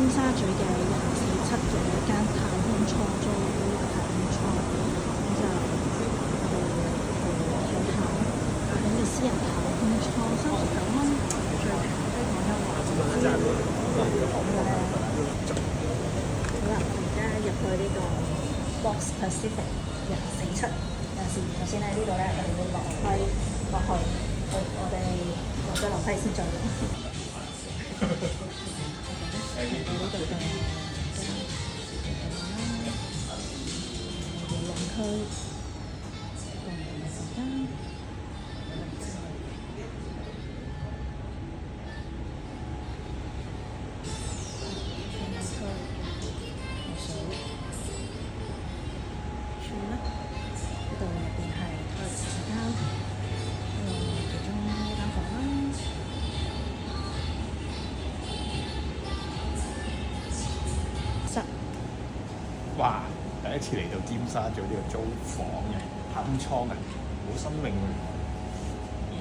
沙咀嘅147嘅一間太空艙租太空艙，咁就我哋去睇下下邊嘅私人太空艙39蚊，最平香港優惠。好啦，而家入去呢個 Box Pacific 147，有時首先咧呢度咧，我哋會落去，我哋落咗樓梯先再用。呢度嘅遊樂區，呢度入邊係托兒時間，其中一間房啦。哇！第一次嚟到尖沙咀呢個租房嘅太空艙啊，好新穎喎！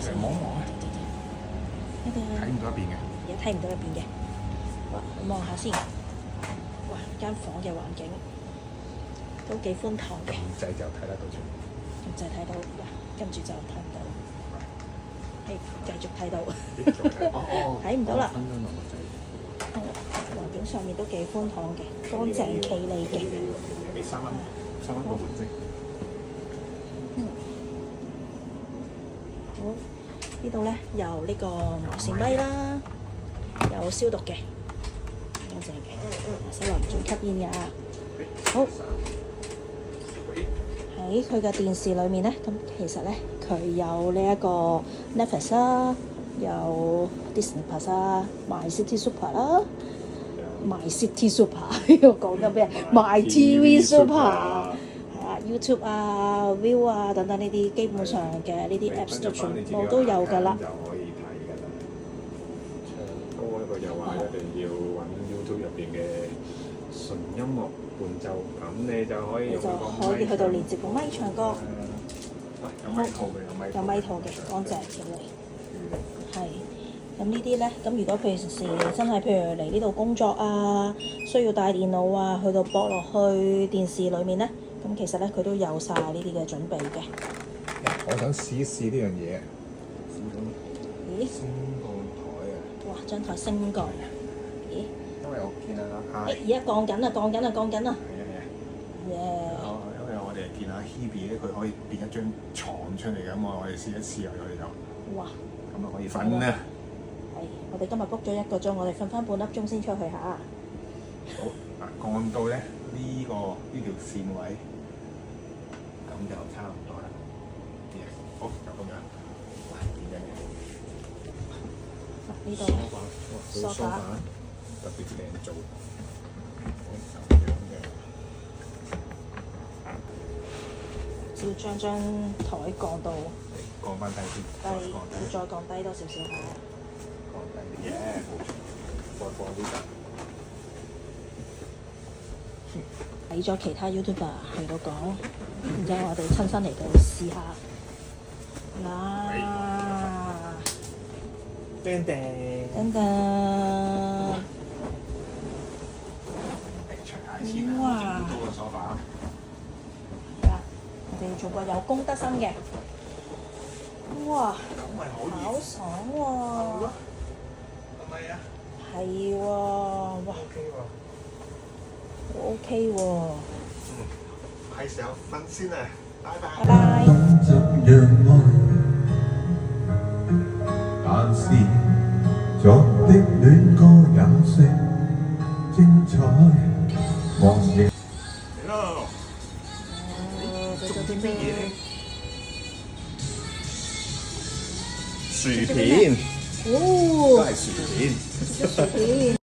嚟望一望啊！睇唔到一邊嘅，而家睇唔到一邊嘅。哇！望下先。哇！間房嘅環境都幾寬敞嘅。撳掣就睇得到出。撳掣睇到，哇！跟住就睇唔到。係繼續睇到。睇唔到啦。環境上面都幾寬敞嘅，乾淨企理嘅。俾3蚊個門啫。好，呢度咧有呢個無線咪啦，有消毒嘅，乾淨嘅，手淋唔准吸煙㗎。好，喺佢嘅電視裏面咧，咁其實咧佢有呢一個 Netflix 啦，有 Disney Plus 啦，My City Super 啦。My City Super 呢個講緊咩？My TV Super 係啊 ，YouTube 啊、View 啊等等呢啲基本上嘅呢啲 Apps 都全部都有㗎啦。就可以睇㗎啦。唱歌呢個又話一定要揾 YouTube 入邊嘅純音樂伴奏，咁你就可以用個咪去到連接個咪唱歌。有咪套嘅，有咪套嘅，乾淨嘅嚟。係。咁呢啲咧，咁如果平時真係譬如嚟呢度工作啊，需要帶電腦啊，去到駁落去電視裏面咧，咁其實咧佢都有晒呢啲嘅準備嘅。我想試一試呢樣嘢。咦？升降台啊！哇！張台升降啊！咦？因為我見啊，而家降緊啦！係啊！耶！因為我哋見阿 Hebe 咧，佢可以變一張床出嚟咁，我哋試一試又我哋就。哇！咁啊可以瞓啦。係，我哋今日 book 咗1個鐘，我哋瞓翻半粒鐘先出去嚇。好，降到咧呢條線位，咁就差唔多啦。好，就咁樣。哇，點樣嘅？呢度梳化特別靚做。咁樣嘅。只要將台降到降翻低先。低，要再降低多少少嚇。降低啲嘢，再放啲得。睇咗其他 YouTuber 喺度講，然之後我哋親身嚟到試下。嗱，叮叮。等等，哇！高個梳化。係啊，我哋做個有公德心嘅。哇！咁咪可以。好爽喎！係咪啊？係喎，哇 OK 喎。 ，OK 喎。係時候瞓先啦，拜拜。拜拜。但是昨的戀歌也是精彩，忘形。嚟咯！做啲乜嘢咧？薯片，都哦，係薯片。薯片。